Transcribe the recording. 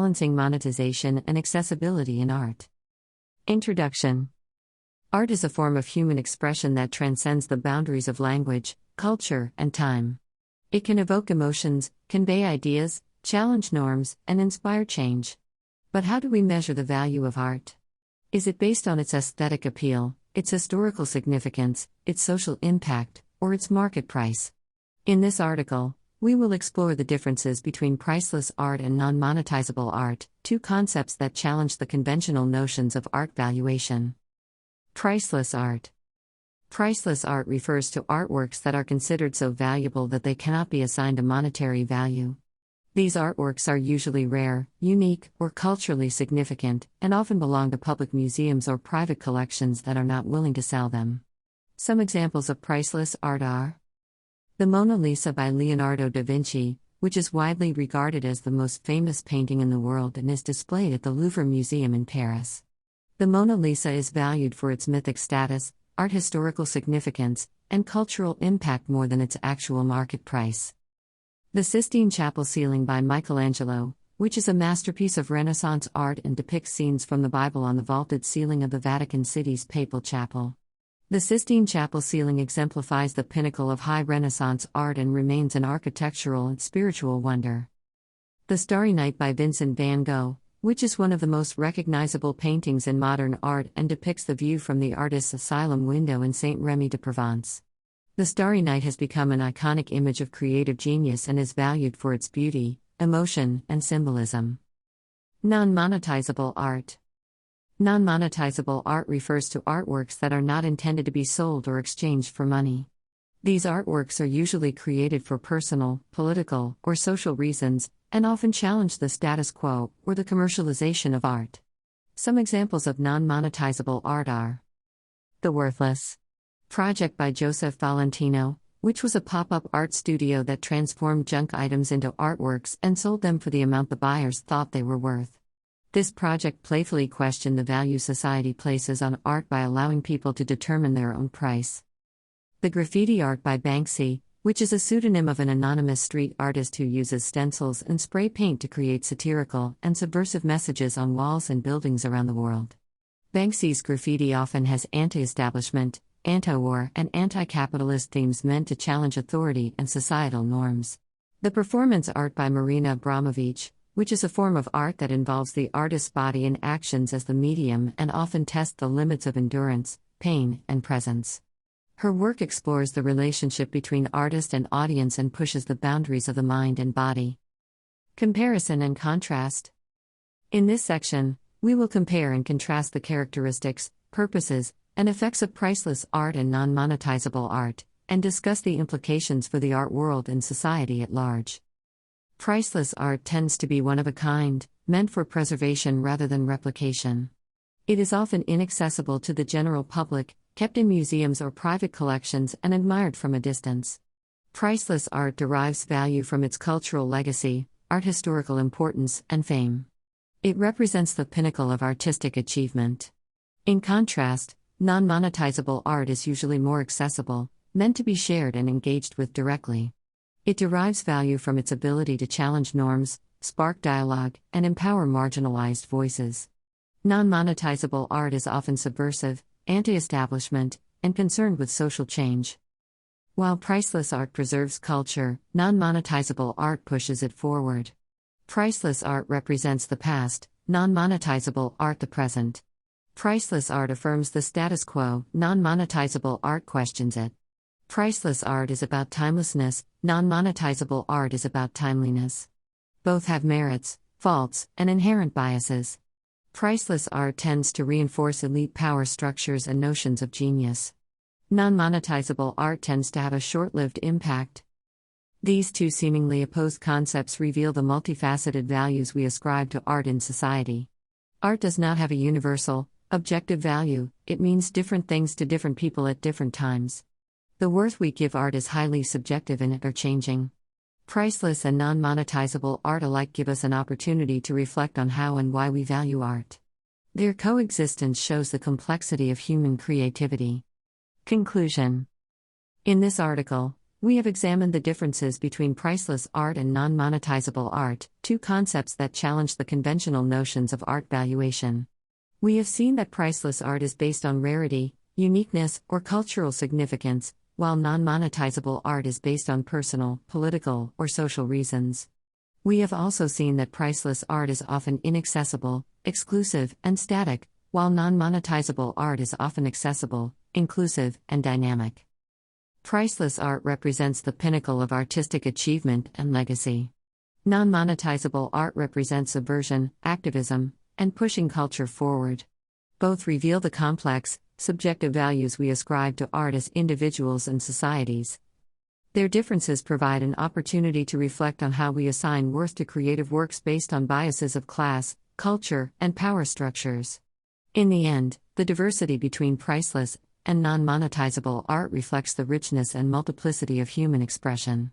Balancing Monetization and Accessibility in Art. Introduction. Art is a form of human expression that transcends the boundaries of language, culture, and time. It can evoke emotions, convey ideas, challenge norms, and inspire change. But how do we measure the value of art? Is it based on its aesthetic appeal, its historical significance, its social impact, or its market price? In this article, we will explore the differences between priceless art and non-monetizable art, two concepts that challenge the conventional notions of art valuation. Priceless art. Priceless art refers to artworks that are considered so valuable that they cannot be assigned a monetary value. These artworks are usually rare, unique, or culturally significant, and often belong to public museums or private collections that are not willing to sell them. Some examples of priceless art are the Mona Lisa by Leonardo da Vinci, which is widely regarded as the most famous painting in the world and is displayed at the Louvre Museum in Paris. The Mona Lisa is valued for its mythic status, art historical significance, and cultural impact more than its actual market price. The Sistine Chapel ceiling by Michelangelo, which is a masterpiece of Renaissance art and depicts scenes from the Bible on the vaulted ceiling of the Vatican City's Papal Chapel. The Sistine Chapel ceiling exemplifies the pinnacle of high Renaissance art and remains an architectural and spiritual wonder. The Starry Night by Vincent van Gogh, which is one of the most recognizable paintings in modern art and depicts the view from the artist's asylum window in Saint-Rémy-de-Provence. The Starry Night has become an iconic image of creative genius and is valued for its beauty, emotion, and symbolism. Non-monetizable art. Non-monetizable art refers to artworks that are not intended to be sold or exchanged for money. These artworks are usually created for personal, political, or social reasons, and often challenge the status quo or the commercialization of art. Some examples of non-monetizable art are The Worthless Project by Joseph Valentino, which was a pop-up art studio that transformed junk items into artworks and sold them for the amount the buyers thought they were worth. This project playfully questioned the value society places on art by allowing people to determine their own price. The Graffiti Art by Banksy, which is a pseudonym of an anonymous street artist who uses stencils and spray paint to create satirical and subversive messages on walls and buildings around the world. Banksy's graffiti often has anti-establishment, anti-war, and anti-capitalist themes meant to challenge authority and societal norms. The Performance Art by Marina Abramović, which is a form of art that involves the artist's body and actions as the medium and often tests the limits of endurance, pain, and presence. Her work explores the relationship between artist and audience and pushes the boundaries of the mind and body. Comparison and contrast. In this section, we will compare and contrast the characteristics, purposes, and effects of priceless art and non-monetizable art, and discuss the implications for the art world and society at large. Priceless art tends to be one of a kind, meant for preservation rather than replication. It is often inaccessible to the general public, kept in museums or private collections and admired from a distance. Priceless art derives value from its cultural legacy, art historical importance, and fame. It represents the pinnacle of artistic achievement. In contrast, non-monetizable art is usually more accessible, meant to be shared and engaged with directly. It derives value from its ability to challenge norms, spark dialogue, and empower marginalized voices. Non-monetizable art is often subversive, anti-establishment, and concerned with social change. While priceless art preserves culture, non-monetizable art pushes it forward. Priceless art represents the past, non-monetizable art the present. Priceless art affirms the status quo, non-monetizable art questions it. Priceless art is about timelessness, non-monetizable art is about timeliness. Both have merits, faults, and inherent biases. Priceless art tends to reinforce elite power structures and notions of genius. Non-monetizable art tends to have a short-lived impact. These two seemingly opposed concepts reveal the multifaceted values we ascribe to art in society. Art does not have a universal, objective value, it means different things to different people at different times. The worth we give art is highly subjective and ever-changing. Priceless and non-monetizable art alike give us an opportunity to reflect on how and why we value art. Their coexistence shows the complexity of human creativity. Conclusion. In this article, We have examined the differences between priceless art and non monetizable art, two concepts that challenge the conventional notions of art valuation. We have seen that priceless art is based on rarity, uniqueness, or cultural significance, while non monetizable art is based on personal, political, or social reasons. We have also seen that priceless art is often inaccessible, exclusive, and static, while non monetizable art is often accessible, inclusive, and dynamic. Priceless art represents the pinnacle of artistic achievement and legacy. Non monetizable art represents subversion, activism, and pushing culture forward. Both reveal the complex, subjective values we ascribe to art as individuals and societies. Their differences provide an opportunity to reflect on how we assign worth to creative works based on biases of class, culture, and power structures. In the end, the diversity between priceless and non monetizable art reflects the richness and multiplicity of human expression.